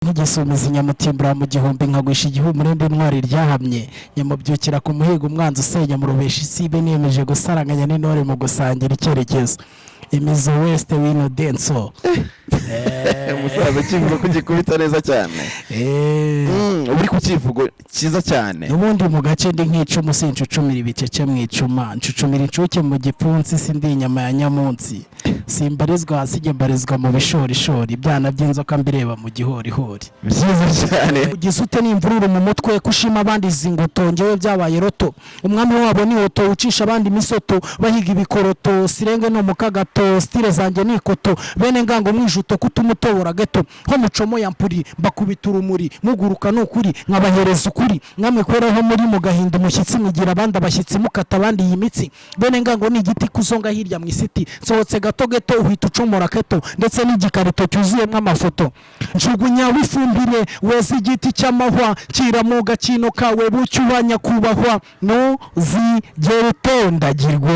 nk'igisumizi nyamutimbura mu gihumbi nkagwisha igihumure ntwari ryahamye nyamubyukira ku muhigo umwanzi usenya mu rubesha isibe niyemeje gusaranganya n'intore mu gusangira icyerekezo imizo weste wino denso umusaza kivuga ko gikubita neza cyane uri ku kivugo cyiza cyane ubundi mu gace ndi nk'icuma sincucumira ibicece mu icuma ncucumira incuke mu gipfunsi sindi inyama ya nyamunsi simbarizwa hasi gembarizwa mu bishorishori ibyana by'inzoka mbireba mu gihorihori byiza cyane ugize ute n'imvururu mu mutwe kushima abandi zingoto ngewe byabaye roto umwami wabo ni oto ucisha abandi imisoto bahiga ibikoroto sirenge no mu kagato stile zanjye ni ikoto bene ngango mwijuto kutumutobora gato ho mucomo ya mpuri mbakubita urumuri muguruka n'ukuri nkabahereza ukuri namwe kweraho muri mu gahinda umushyitsi mwigira abandi abashyitsi mukata abandi iyi mitsi bene ngango ni igiti kuzonga hirya mu isiti sohotse gato geto uhita ucomora keto ndetse n'igikarito cyuzuyemo amafoto njugunya wifumbire weza igiti cy'amahwa kiramuga kino kawe bucyubanya kubahwa no zigera utondagirwa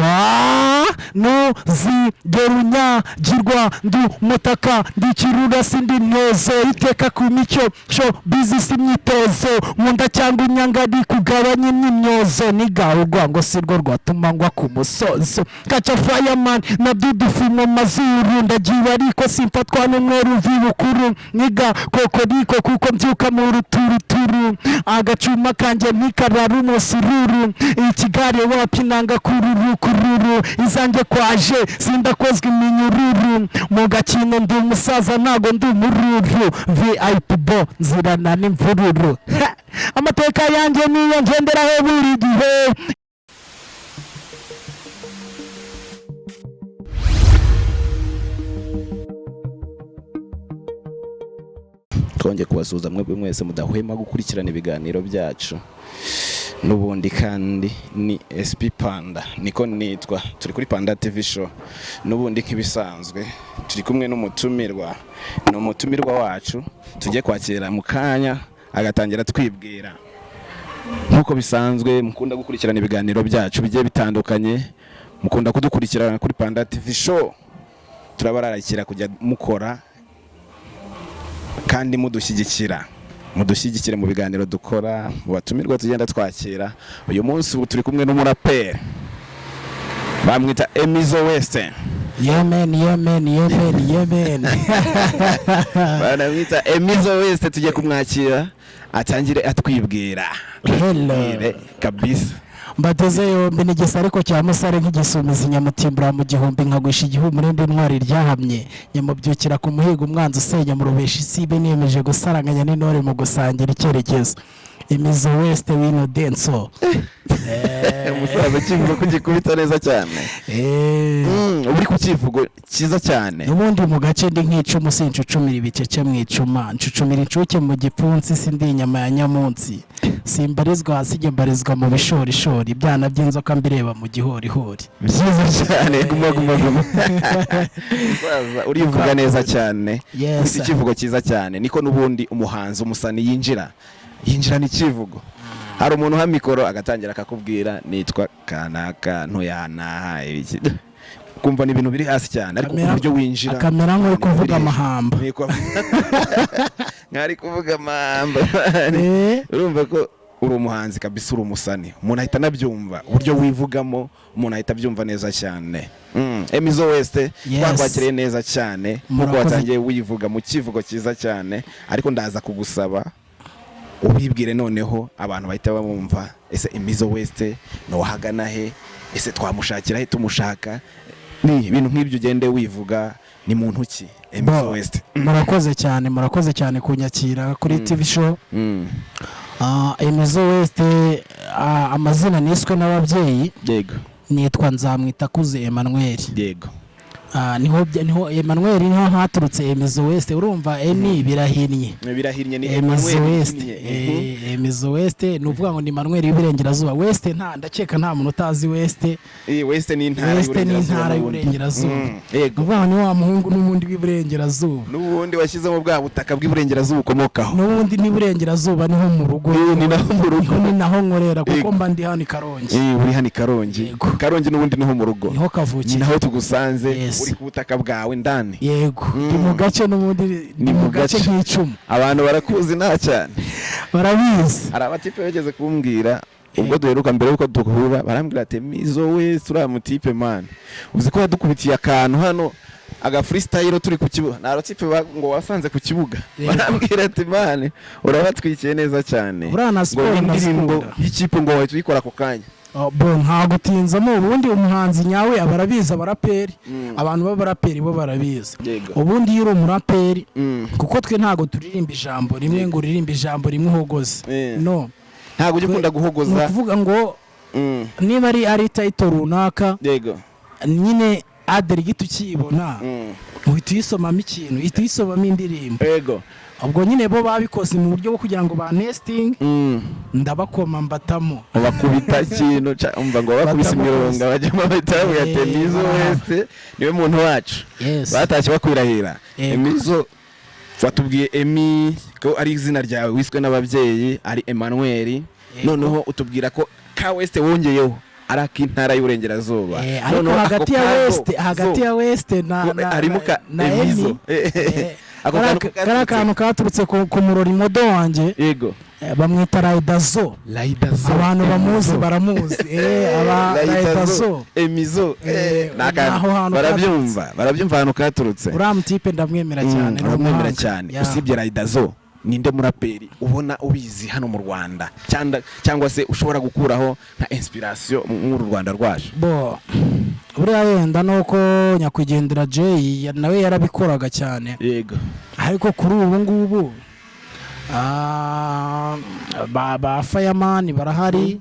no zigera unyagirwa ndu mutaka ndikirura sindi nyozo iteka ku micyo sho bizisi myitozo nkunda cyangwa inyangadi kugabanya imyimyozo nigahugwa ngo sirwo rwatuma ngwa ku musozo kaca fireman na dudufu mu mazuru ndagiwe ariko simfatwa n'umweru vibukuru niga kokoriko kuko mbyuka mu ruturuturu agacuma kanjye ntikarara umusururu ikigare wapinanga kururu izanjye kwaje sindakozwe iminyururu mu gakino ndi umusaza ntago ndi umururu VIP bo nzirana n'imvururu amateka yanjye niyo ngenderaho buri gihe twongeye kubasuhuza mwebwe mwese mudahwema gukurikirana ibiganiro byacu n'ubundi kandi ni SP Panda niko nitwa turi kuri Panda TV show n'ubundi nk'ibisanzwe turi kumwe n'umutumirwa wacu tujye kwakira mu kanya agatangira twibwira nkuko bisanzwe mukunda gukurikirana ibiganiro byacu bigiye bitandukanye mukunda kudukurikirana kuri Panda TV show turabararikira kujya mukora kandi mudushyigikire mu biganiro dukora mu batumirwa tugenda twakira uyu munsi ubu turi kumwe n'umuraperi bamwita Emizo Weste Yemen banamwita Emizo Weste tujye kumwakira atangire atwibwira kabisa mbateze yombi n'igisa ariko cya musare nk'igisumizi nyamutimbura mu gihumbi nkagwisha igihumure ntwari ryahamye nyamubyukira ku muhigo umwanzi usenya mu rubesha isibe niyemeje gusaranganya n'intore mu gusangira icyerekezo imizo weste wino denso umusaza kivuga ko gikubita neza cyane uri ku kivugo cyiza cyane ubundi mu gace ndi nk'icuma sincucumira ibicece mu icuma ncucumira incuke mu gipfunsi sindi inyama ya nyamunsi simbarizwa hasi gembarizwa mu bishorishori ibyana by'inzoka mbireba mu gihorihori byiza cyane guma umusaza urivuga neza cyane ufite ikivugo cyiza cyane niko n'ubundi umuhanzi umusani yinjira n'ikivugo hari umuntu ha mikoro agatangira akakubwira nitwa kanaka ntuyanaha ibiki kumva ni ibintu biri hasi cyane ariko uburyo winjira akamera nk'uri kuvuga amahamba nk'ari kuvuga amahamba urumva ko uri umuhanzi kabisa uri umusani umuntu ahita anabyumva uburyo wivugamo umuntu ahita abyumva neza cyane Emizo Weste twakwakiriye neza cyane kuko watangiye wivuga mu kivugo cyiza cyane ariko ndaza kugusaba ubibwire noneho abantu bahita bamumva ese Emizo Weste no wahagana he ese twamushakira he tumushaka ni ibintu nk'ibyo ugende wivuga ni muntu ki Emizo Weste murakoze cyane kunyakira kuri TV show Emizo Weste amazina niswe n'ababyeyi yego nitwa Nzamwita Kuze Emmanuel yego niho Emmanuel niho haturutse Emizo Weste urumva emi birahinnye ni Emizo Weste Emizo Weste nuvuga ngo ni Emmanuel y'Iburengerazuba Weste ndakeka nta muntu utazi Weste Weste ni intara y'Iburengerazuba yego uvuga ngo ni wa muhungu n'ubundi w'Iburengerazuba n'ubundi washyizemo bwa butaka bw'Iburengerazuba ukomokaho n'ubundi n'Iburengerazuba niho mu rugo ni naho nkorera kuko mba ndi hano i Karongi uri hano i Karongi n'ubundi niho mu rugo niho kavukira naho tugusanze uri ku butaka bwawe ndani. Yego ndi mu gace n'ubundi ni mu gace nk'icumi. Abantu barakuzi nta cyane barabizi. hari abatipe bageze kumbwira ubwo duheruka mbere yuko duhura barambwira ati Mizo we turiya mutipe man uzi ko yadukubitiye akantu hano aga freestyle turi ku kibuga nta ratipe ngo wasanze ku kibuga barambwira ati man urabatwikiye neza cyane urana sport indirimbo y'ikipe ngo wahita uyikora ako kanya. Bon nta gutinzamo ubundi umuhanzi nyawe abarabiza abaraperi abantu b'abaraperi bo barabiza ubundi yiro umuraperi kuko twe ntago turirimba ijambo rimwe ngo uririmba ijambo rimwe uhogoze no ntago ujye kunda guhogoza kuvuga ngo niba ari title runaka nyine aderi gitu kibona uhita uyisomamo ikintu uhita uyisomamo indirimbo ubwo nyine bo babikoze mu buryo bwo kugira ngo ba nesting ndabakoma mbatamo bakubita ikintu umva ngo bakubise imirongo bajyamo bahita ya Mizo wese niwe muntu wacu batashye bakwirahira Mizo watubwiye Emi ko ari izina ryawe wiswe n'ababyeyi ari Emmanuel noneho utubwira ko ka West wongeyeho araka intara y'uburengerazuba ariko hagati ya West na Emi akantu katurutse ku murori modo wanje yego bamwita Raidazo abantu bamuzi baramuzi Raidazo Emizo barabyumva ahantu katurutse uriya mutipe ndamwemera cyane usibye Raidazo ninde muraperi ubona ubizi hano mu Rwanda cyangwa se ushobora gukuraho nka inspiration mu Rwanda rwaje bo buriya yenda nuko nyakwigendera Jay nawe yarabikoraga cyane yego ariko kuri ubu ngubu ba Fireman barahari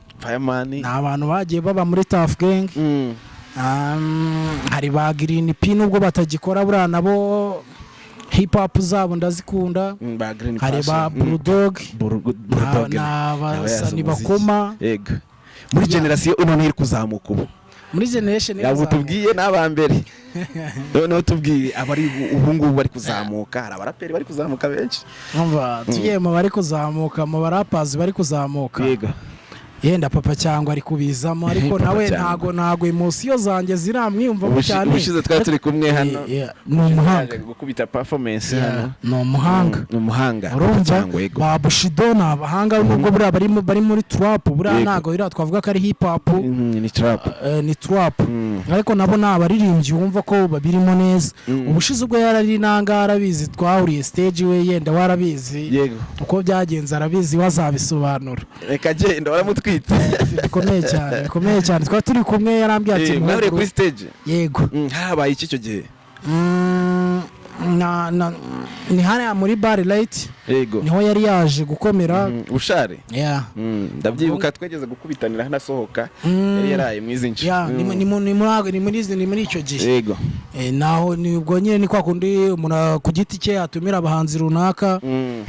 ni abantu bagiye baba muri Tough Gang hari ba Green P nubwo batagikora buriya nabo hip hop zabo ndazikunda hari ba Bulldog n'abasani bakoma yego muri generation uno iri kuzamuka ubu muri generation yabo tubwiye n'abambere noneho tubwiye abari ubu ngubu bari kuzamuka hari abaraperi bari kuzamuka benshi umva tuyemo bari kuzamuka mu barapazi bari kuzamuka yego yenda papa cyangwa ari kubizamo ariko nawe ntago emotion zanjye ziramwiyumva cyane ubushize twari turi kumwe hano n'umuhanga gukubita performance hano n'umuhanga urumva ba Bushido n'abahanga nubwo buri bari muri trap buri ntago ira twavuga ko ari hip hop ni trap ariko nabo nabaririmbyi wumva ko babirimo neza ubushize ubwo yarari nanga arabizi twahuriye stage we yenda warabizi uko byagenze arabizi wazabisobanura reka genda waramutwi bikomeye cyane twari turi kumwe yarambye ati mwari kuri stage yego habaye iki cyo gihe ni hariya muri Bar Light niho yari yaje gukomera ushare ndabyibuka twegeze gukubitanira hanasohoka yari yaraye mwizi nci ni muri icyo gihe yego naho ni ubwo nyine ni kwa kundi umuntu ku giti cye atumira abahanzi runaka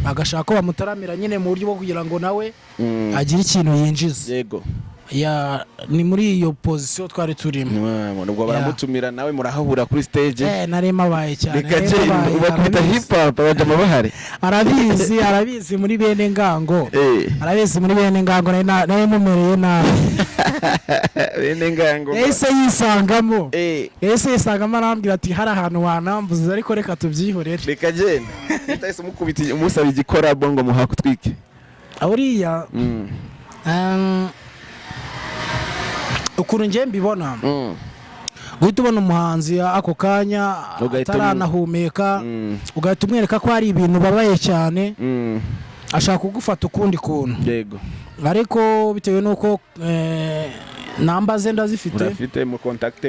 agashaka ko bamutaramira nyine mu buryo bwo kugira ngo nawe agire ikintu yinjiza yego ni muri iyo position twari turimo ubwo baramutumira nawe murahahura kuri stage narema baye cyane ubakubita hip hop abajama bahari arabizi muri bene ngango nawe mumereye nabi bene ngango ese yisangamo arambwira ati hari ahantu wanambuza ariko reka tubyihorere reka genda utahise umukubita umusaba igikora bongo muhakutwike uriya ukuntu ngiye mbibona guhita ubona umuhanzi ako kanya ataranahumeka ugahita umwereka ko hari ibintu babaye cyane ashaka kugufata ukundi kuntu yego ariko bitewe n'uko namba ze ndazifite mu contact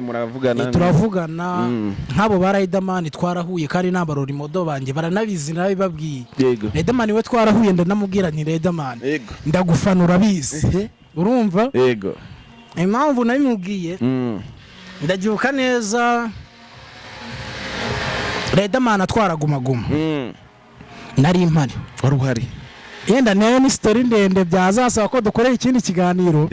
turavugana nk'abo ba Riderman twarahuye kandi n'abarori modo banjye baranabizi nabibabwiye Riderman we twarahuye ndanamubwira nti Riderman ndagufanura bizi urumva yego impamvu nabimubwiye ndagibuka neza Riderman atwaragumaguma nari impari wari uhari yenda nayo ni story ndende byazasaba ko dukorera ikindi kiganiro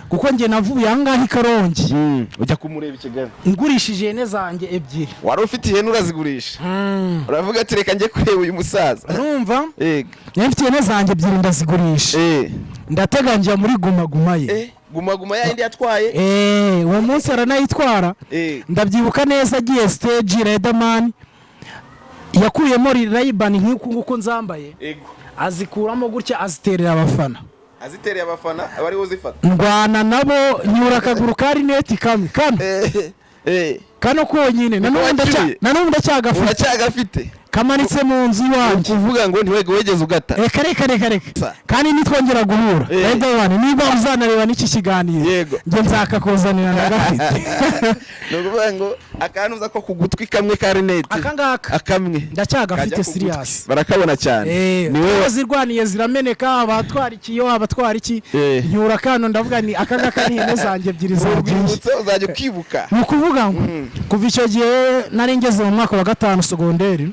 kuko nge navuye ahangaha Ikarongi ujya kumureba Kigali ngurishije ihene zanjye ebyiri wari ufite ihene urazigurisha uravuga ati reka njye kureba uyu musaza urumva mfite ihene zanjye ebyiri ndazigurisha ndateganya muri guma ye guma ya indi yatwaye uwo munsi aranayitwara ndabyibuka neza agiye stage Riderman yakuyemo Ray-Ban nk'uko nguko nzambaye azikuramo gutya aziterera abafana abari uzifata ndwana nabo nyura akaguru ka rineti kamwe kano konyine nanone ndacyagafite kamanitse mu nzu iwanjye kuvuga ngo ntiwegeze ugata reka kandi nitwongera guhura Riderman niba uzanareba n'iki kiganiro nge nzakakuzanira nagafite no kuvuga ngo akantu uza ko kugutwi kamwe ka rineti akamwe ndacyagafite serious barakabona cyane niwe zirwaniye zirameneka abatwara ikiyo abatwara iki nyura kano ndavuga ni akangaka ni hene zanjye ebyiri zagiye uzajya kwibuka ni ukuvuga ngo kuva icyo gihe nari ngeze mu mwaka wa 5 segonderi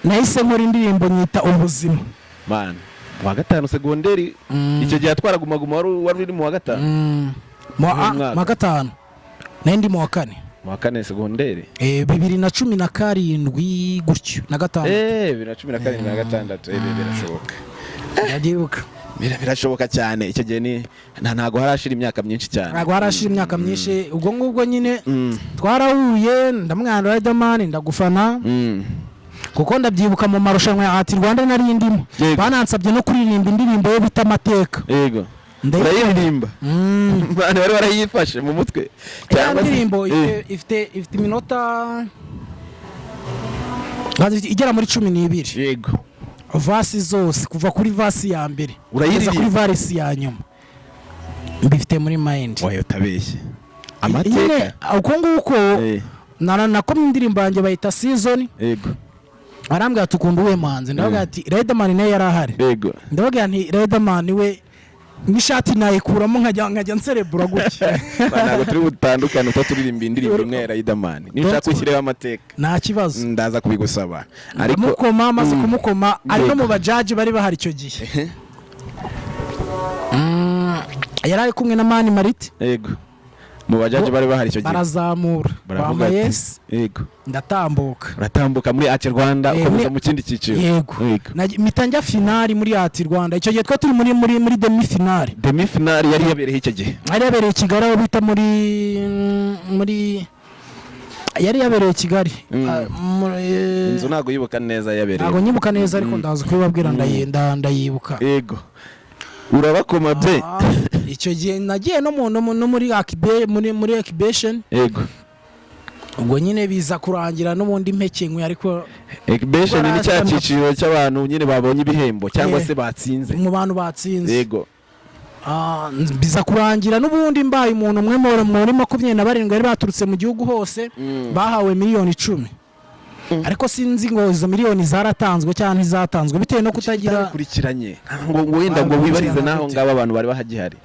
nahise nkora indirimbo nyita ubuzima man wa 5 segonderi icyo gihe atwara guma wari uri mu wa 5 mu wa 5 n'indi mu wa 4 segonderi 2017 gutyo na 5 2017 na 6 birashoboka ndagibuka birashoboka cyane icyo gihe ntago harashira imyaka myinshi cyane ntago harashira imyaka myinshi ubwo ngubwo nyine twarahuye ndamwana Riderman ndagufana kuko ndabyibuka mu marushanwa ya Art Rwanda nari ndimo banansabye no kuririmba indirimbo yo bita amateka urayiririmba bana bari barayifashe mu mutwe cyangwa indirimbo ifite iminota igera muri 12 vasi zose kuva kuri vasi ya mbere kugeza kuri vasi ya nyuma mbifite muri mind wayo tabeshye amateka uko nguko nakomye indirimbo yanjye bayita season arambwira tukunda uwe manzi ndavuga ati Riderman naye yarahari ndavuga nti Riderman we n'ishati nayikuramo nkajya nserebura gutya ntabwo turi butandukane uturirimba indirimbo imwe ya Riderman nishaka kwishyiraho amateka nta kibazo ndaza kubigusaba ariko mukoma maze kumukoma ari no mu bajaji bari bahari icyo gihe yari kumwe na Mani Marite mu bajaji bari bahari icyo gihe barazamura bamba yes ndatambuka muri Art Rwanda ukomeza mu kindi cyiciro mitanja finali muri Art Rwanda icyo gihe twa turi muri demi finali yari yabereye icyo gihe yari yabereye Kigali aho bita muri yari yabereye Kigali inzu ntago yibuka neza yabereye ntago nyibuka neza ariko ndaza kubabwira ndayibuka urabakoma be icyo gihe nagiye no muri exhibition ubwo nyine biza kurangira n'ubundi mpekenywe ariko exhibition ni cya cyiciro cy'abantu nyine babonye ibihembo cyangwa se batsinze mu bantu batsinze biza kurangira n'ubundi mbaye umuntu umwe muri 27 bari baturutse mu gihugu hose bahawe miliyoni 10 ariko sinzi ngo izo miliyoni zaratanzwe cyangwa ntizatanzwe bitewe no kutagira kurikiranye ngo wenda ngo wibarize naho ngaba abantu bari bahagihari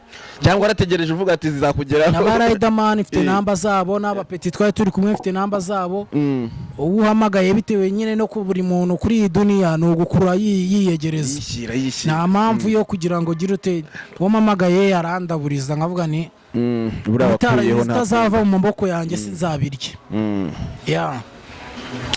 cyangwa arategereje uvuga ati zizakugeraho na Riderman ifite namba zabo n'abapeti twari turi kumwe ifite namba zabo uhamagaye bitewe nyine no ku buri muntu kuri iyi dunia no gukura yiyegereza nta mpamvu yo kugira ngo gira ute wamamagaye yarandaburiza nkavuga ni burabakuyeho ntazava mu maboko yanjye sinzabirye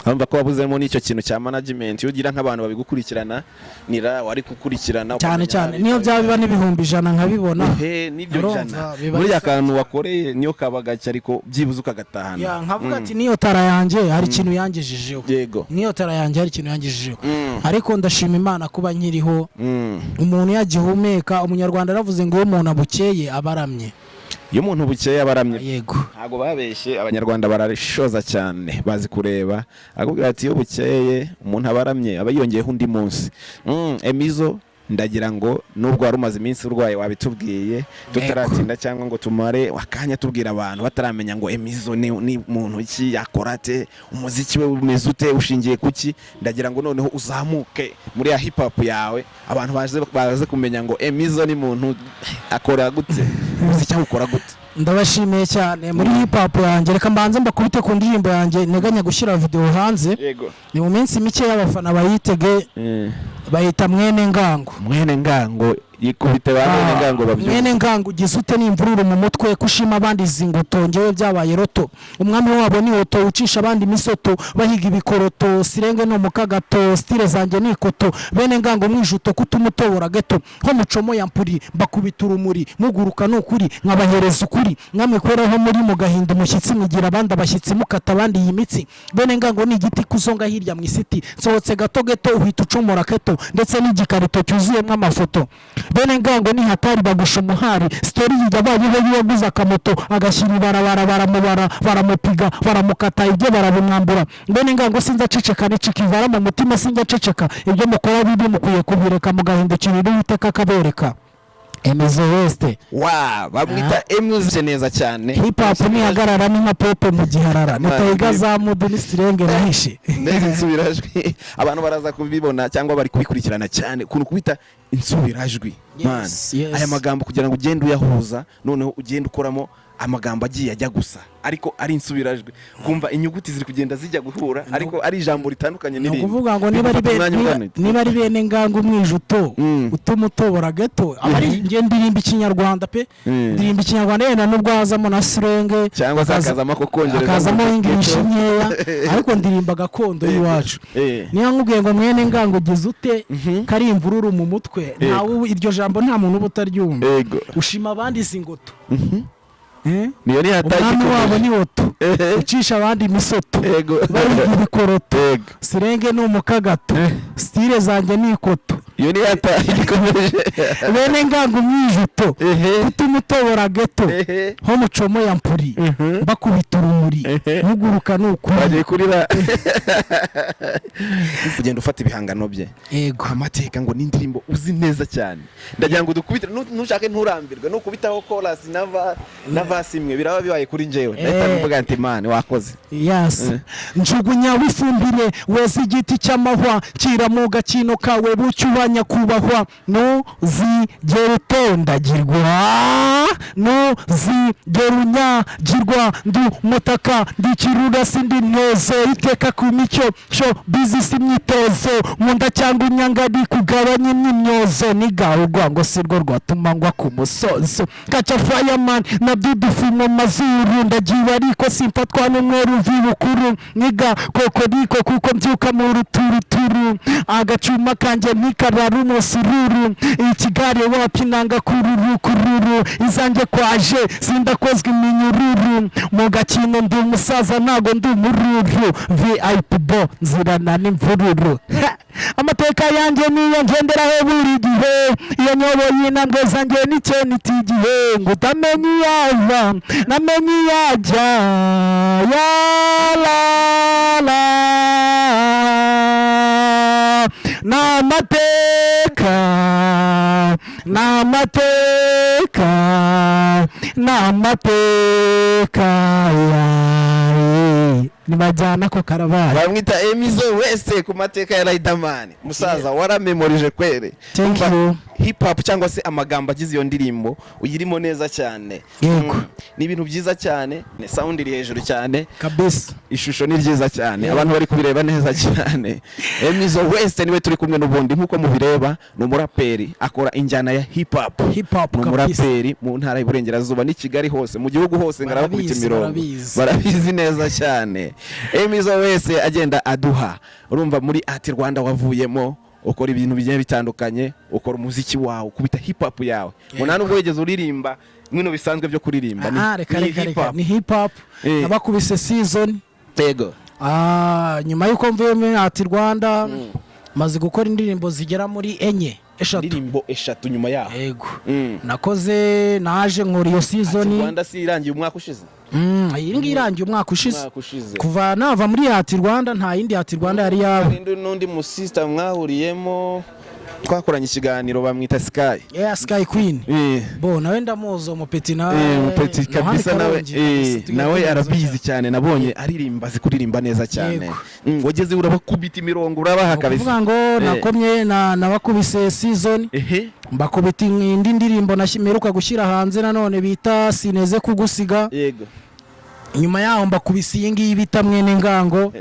Amba ko wabuzemo n'icyo kintu cya management ugira nk'abantu babigukurikirana nira wari kukurikirana cyane niyo byabiba n'ibihumbi 100 nkabibona nibyo 100 muri akantu wakoreye niyo kabagaca ariko byibuze ukagatahana nkavuga ati niyo tara yanjye hari ikintu yangejejeho niyo tara yanjye hari ikintu yangejejeho ariko ndashima Imana kuba nkiriho umuntu yagihumeka umunyarwanda aravuze ngo umuntu abukeye abaramye iyo umuntu bukeye abaramye yego ntago babeshye abanyarwanda bararishoza cyane bazi kureba akubwira ati iyo bukeye umuntu abaramye aba yongeyeho undi munsi Emizo ndagira ngo nubwo wari umaze iminsi urwaye wabitubwiye tutaratinda cyangwa ngo tumare wakanya tubwira abantu bataramenya ngo Emizo ni muntu iki yakorate umuziki we umeze ute ushingiye kuki ndagira ngo noneho uzamuke muri ya hip hop yawe abantu baze kumenya ngo Emizo ni muntu akora gute umuziki ukora gute ndabashimiye cyane muri hip hop yanjye reka mbanze mbakubite ku ndirimbo yanjye neganya gushyira video hanze ni mu minsi mike y'abafana bayitege bayita mwene ngango. Mwene ngango yikubite ba mwene ngango babyumva. Mwene ngango ugize ute n'imvururu mu mutwe kushima abandi zinguto ngewe byabaye roto. Umwami wabo ni Oto ucisha abandi misoto bahiga ibikoroto sirenge no mukagato stile zanjye nikoto bene ngango mwijuto kutumutobora geto ho mucomo ya mpuri bakubita urumuri muguruka n'ukuri nkabahereza ukuri namwe kweraho muri mu gahinda umushyitsi mwigira abandi abashyitsi mukata abandi iyi mitsi. Bene ngango ni igiti kuzonga hirya mu isiti sohotse gato geto uhita ucomora keto ndetse n'igikarito cyuzuyemo amafoto. Bene ngango ni hatari bagusha umuhari story yabayeho yaguze akamoto agashyira ibarabara baramubara baramupiga baramukata ibyo barabumwambura. Bene ngango sinza ceceka nicikivara mu mutima sinza ceceka ibyo mukora bibi mukwiye kubireka mugahindukira Uwiteka akabereka. Emizo West bamwita Emizo neza cyane. Hip hop ni hagarara ni nka pope mu giharara nitayiga za mudu ni sirenge nahishe neza insubirajwi abantu baraza kubibona cyangwa bari kubikurikirana cyane kuntu kubita insubirajwi man. Aya magambo kugira ngo ugende uyahuza noneho ugende ukoramo amagambo agiye ajya gusa ariko ari insubirajwi kumva inyuguti ziri kugenda zijya guhura ariko ari ijambo ritandukanye n'irindi. Kuvuga ngo niba ari bene ngango mwijuto utumutobora geto abari nge ndirimba ikinyarwanda pe ndirimba ikinyarwanda yenda nubwo hazamo na sirenge cyangwa zakazamo ko kongereza akazamo English nkeya ariko ndirimba gakondo y'iwacu. Niyo nkubwiye ngo mwene ngango ugize ute kari imvururu mu mutwe ntawe iryo jambo nta muntu ubutaryumva ushima abandi zingoto. Niyo ni hataki umwami wabo ni Oto ucisha abandi misoto bahiga ibikoroto sirenge n'umukagato stile zanjye nikoto. Iyo ni hataki bene ngango mwijuto kutumutobora geto ho mucomo ya mpuri bakubita urumuri muguruka n'ukuri bagiye kurira ugenda ufata ibihangano bye amateka ngo n'indirimbo uzi neza cyane ndagira ngo dukubite ntushake nturambirwe no kubitaho chorus na verse imwe biraba bibaye kuri njewe ndahita mvuga nti man wakoze. Njugunya wifumbire wese igiti cy'amahwa kiramuga kino kawe bucyubanya kubahwa no zigera utondagirwa no zigera unyagirwa ndu mutaka ndikirura sindi nyozo iteka ku micyo sho business imyitozo munda cyangwa unyangadi kugabanya imyozo nigahugwa ngo sirwo rwatuma ngwa ku musozo kaca fireman na dudufu mu mazuru ndagiye ariko simfatwa n'umweru vibukuru niga kokoriko kuko mbyuka mu ruturuturu agacuma kanjye nikararu umusururu ikigare wapi nanga kururu izanjye kwaje sindakozwe iminyururu mu gakino ndi umusaza nago ndi umururu VIP bo nzirana n'imvururu. Amateka yanjye niyo ngenderaho buri gihe iyo nyoboye intambwe zanjye nicyo nitigihe ngo utamenye iyava namenye iyajya ya la n'amateka nibajyana ko karabaye bamwita Emizo West ku mateka ya Riderman musaza waramemorije kwere. Hip hop cyangwa se amagambo agize iyo ndirimbo uyirimo neza cyane. Ni ibintu byiza cyane sound iri hejuru cyane kabisa ishusho ni ryiza cyane abantu bari kubireba neza cyane. Emizo West niwe turi kumwe n'ubundi nkuko mubireba no muraperi akora injyana ya hip hop no muraperi mu ntara y'Iburengerazuba ni Kigali hose mu gihugu hose ngarakubita imirongo barabizi neza cyane. Emizo West agenda aduha urumva muri Art Rwanda wavuyemo ukora ibintu bigiye bitandukanye ukora umuziki wawe ukubita hip hop yawe munana ubwo wegeze uririmba mwino bisanzwe byo kuririmba ni hip hop nabakubise season nyuma yuko mvuye muri Art Rwanda maze gukora indirimbo zigera muri indirimbo eshatu nyuma yaho nakoze naje nkora iyo season Rwanda si irangiye umwaka ushize iyi ngi irangiye umwaka ushize kuva nava muri Art Rwanda nta yindi Art Rwanda yari yawe n'undi mu sister mwahuriyemo twakoranye ikiganiro bamwita Sky Sky Queen bo nawe ndamuzo umupeti nawe umupeti kabisa nawe arabizi cyane nabonye aririmba zikuririmba neza cyane wageze urabakubita imirongo urabaha kabisa kuvuga ngo nakomye nabakubise season mbakubita indi ndirimbo nashimeruka gushyira hanze nanone bita sineze kugusiga nyuma yaho mbakubise iyi ngiyi bita mwene ngango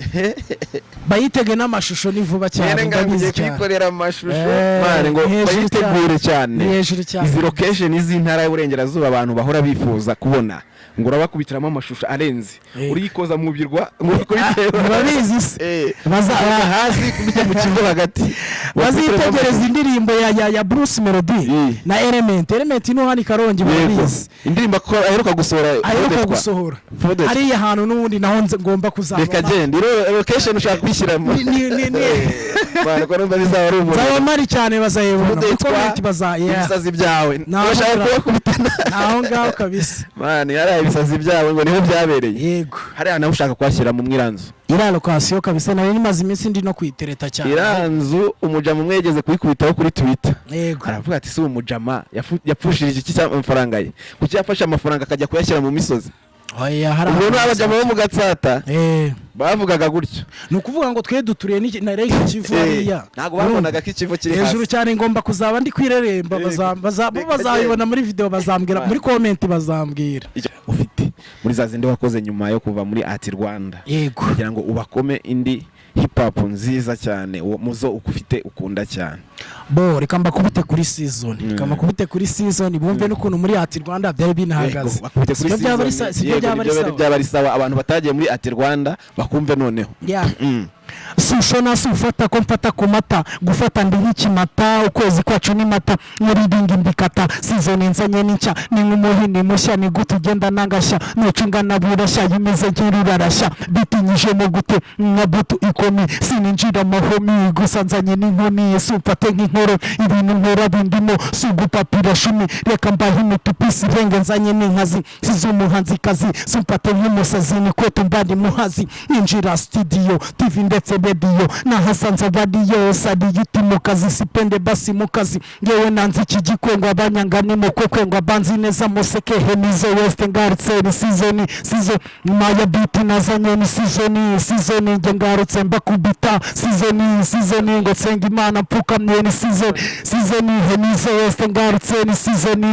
bayitege n'amashusho ni vuba cyane mwene ngango ugiye kuyikorera amashusho mane ngo bayitegure cyane izi location z'intara y'uburengerazuba abantu bahora bifuza kubona ngo urabakubitiramo amashusho arenze urikoza mu birwa ngo kubitera babizi se bazaba hasi kubijya mu kigo hagati bazitegereza indirimbo ya Bruce Melody na Element no hani Karongi babizi indirimbo aheruka gusohora hari ahantu n'ubundi naho ngomba kuzaba reka genda location ushaka kwishyiramo bana ko numva bizaba ari umuntu zaba mari cyane bazayibona comment ibisazi byawe bashaka kubitana naho ngaho kabisa bana yaraye ibisazi byawe ngo niho byabereye yego hari ana ushaka kwashyira mu mwiranzu ira location kabisa nawe nimaze iminsi ndi no kwitereta cyane iranzu umujama umwegeze kuyikubitaho kuri Twitter yego aravuga ati si umujama yapfushije iki cy'amafaranga ye kuki yafashe amafaranga akajya kuyashyira mu misozi oya hari ubwo abajama bo mu Gatsata bavugaga gutyo nukuvuga ngo twe duturiye na rege kivu hariya ntago babonaga ko ikivu kiri hasi hejuru cyane ngomba kuzaba ndi kwireremba bazabibona muri video bazambwira muri comment bazambwira ufite muri za zindi wakoze nyuma yo kuva muri Art Rwanda yego kugira ngo ubakome indi hip hop nziza cyane muzo ukufite ukunda cyane bo reka mbakubite kuri season bumve n'ukuntu muri Art Rwanda byari binahagaze byaba ari sawa abantu batagiye muri Art Rwanda bakumve noneho sushona sufata ko mfata ku mata gufata ndi nk'ikimata ukwezi kwacu ni mata muridinga imbikata season nzanye n'icya ni nk'umuhini mushya ni gute ugenda nangashya nucungana burashya yimeze nk'irarashya bitinyije mu gute nka butu ikomi sininjira mahomi gusa nzanye n'inkoni sufate nk'inkoro ibintu nkora bindimo sugupapira shumi reka mbahe imutupisi renge nzanye n'inkazi sizumuhanzikazi sufate nk'umusazi ni kwetu mbandi muhazi injira studio TV ndetse radio na hasanze radio sadi yuti mu kazi sipende basi mu kazi ngewe nanzi iki gikwengwa abanyangani mu kwengwa banzi neza museke hemizo west ngarutse season maya beat nazanye ni season nge ngarutse mbakubita season ngo senga imana pfukamye ni season hemizo west ngarutse ni season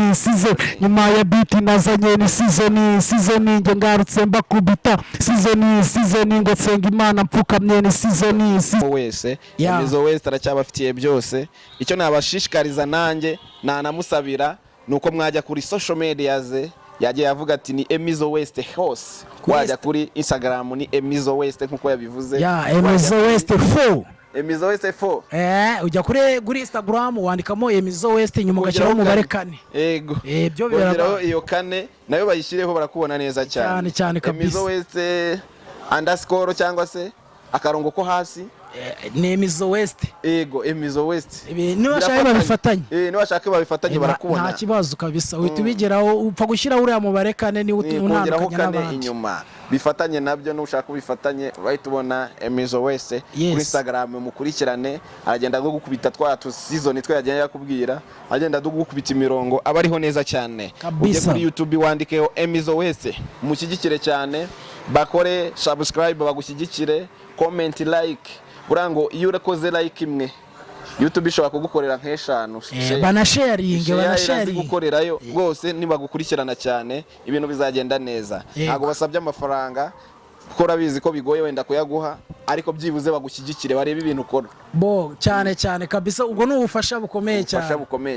maya beat nazanye ni season nge ngarutse mbakubita season ngo senga imana pfukamye ni season wese Emizo West aracyabafitiye byose icyo nabashishikariza nanjye nanamusabira nuko mwajya kuri social media ze yagiye avuga ati ni Emizo West hose wajya kuri Instagram ni Emizo West nkuko yabivuze Emizo West 4 Emizo West 4 ujya kuri Instagram wandikamo Emizo West nyuma ugashyiraho umubare 4 yego byo biraba iyo 4 nayo bayishyireho barakubona neza cyane kabisa Emizo West _ cyangwa se akarongo ko hasi ni Emizo West yego Emizo West niba bashaka babifatanye niba babifatanye barakubona nta kibazo kabisa uhita ubigeraho upfa gushyira uriya mubare 4 ni unandukanya n'abandi inyuma bifatanye nabyo nushaka kubifatanye right ubona Emizo West kuri Instagram mukurikirane agenda gukubita twatu season twe yagenda yakubwira agenda gukubita imirongo abariho neza cyane ujye kuri YouTube wandikeho Emizo West mushyigikire cyane bakore subscribe bagushyigikire comment like urango iyo urakoze like imwe YouTube ishobora kugukorera nk'eshanu banasharing gukorerayo rwose nibagukurikirana cyane ibintu bizagenda neza ntago basabye amafaranga ukora bizi ko bigoye wenda kuyaguha ariko byibuze bagushyigikire barebe ibintu ukora bo cyane kabisa ubwo ni ubufasha bukomeye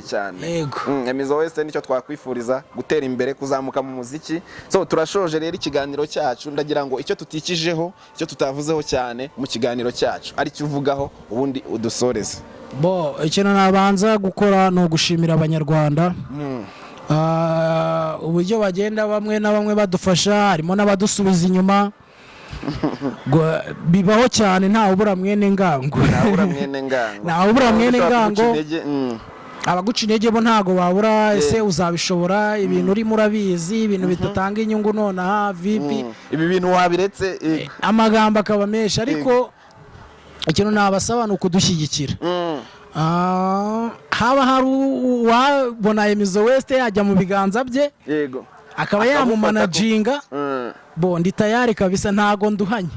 cyane yego Emizo West nicyo twakwifuriza gutera imbere kuzamuka mu muziki so turashoje rero ikiganiro cyacu ndagira ngo icyo tutikijeho icyo tutavuzeho cyane mu kiganiro cyacu ari cyo uvugaho ubundi udusoreze bo ikintu nabanza gukora no gushimira abanyarwanda uburyo bagenda bamwe na bamwe badufasha harimo n'abadusubiza inyuma bibaho cyane nta ubura mwene ngango abaguca intege bo ntago babura ese uzabishobora ibintu urimo urabizi ibintu bidatanga inyungu nonaha vipi ibi bintu wabiretse amagambo akaba menshi ariko ikintu nabasaba ni ukudushyigikira haba hari uwabona Emizo West yajya mu biganza bye yego akaba yamumanaginga bo ndi tayari kabisa ntago nduhanye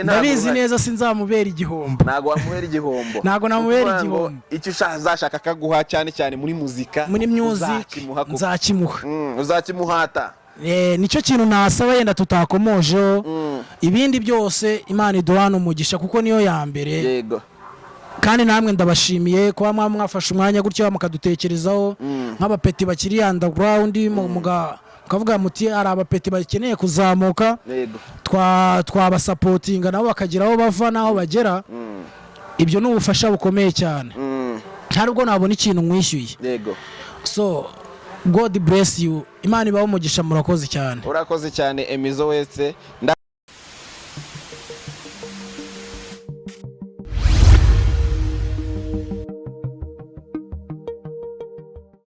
ndabizi neza sinzamubera igihombo ntago wamubera igihombo ntago namubera igihombo icyo uzashaka kaguha cyane muri muzika muri music nzakimuha uzakimuhata nicyo kintu nasaba yenda tutakomojeho ibindi byose Imana iduhana umugisha kuko niyo ya mbere yego kandi namwe ndabashimiye kuba mwafashe umwanya gutyo mukadutekerezaho nk'abapeti bakiri underground mukavuga muti hari abapeti bakeneye kuzamuka twabasapotinga nabo bakagira aho bava n'aho bagera ibyo ni ubufasha bukomeye cyane ntabwo nabona ikintu mwishyuye yego so God bless you Imana ibaho umugisha murakoze cyane urakoze cyane Emizo wese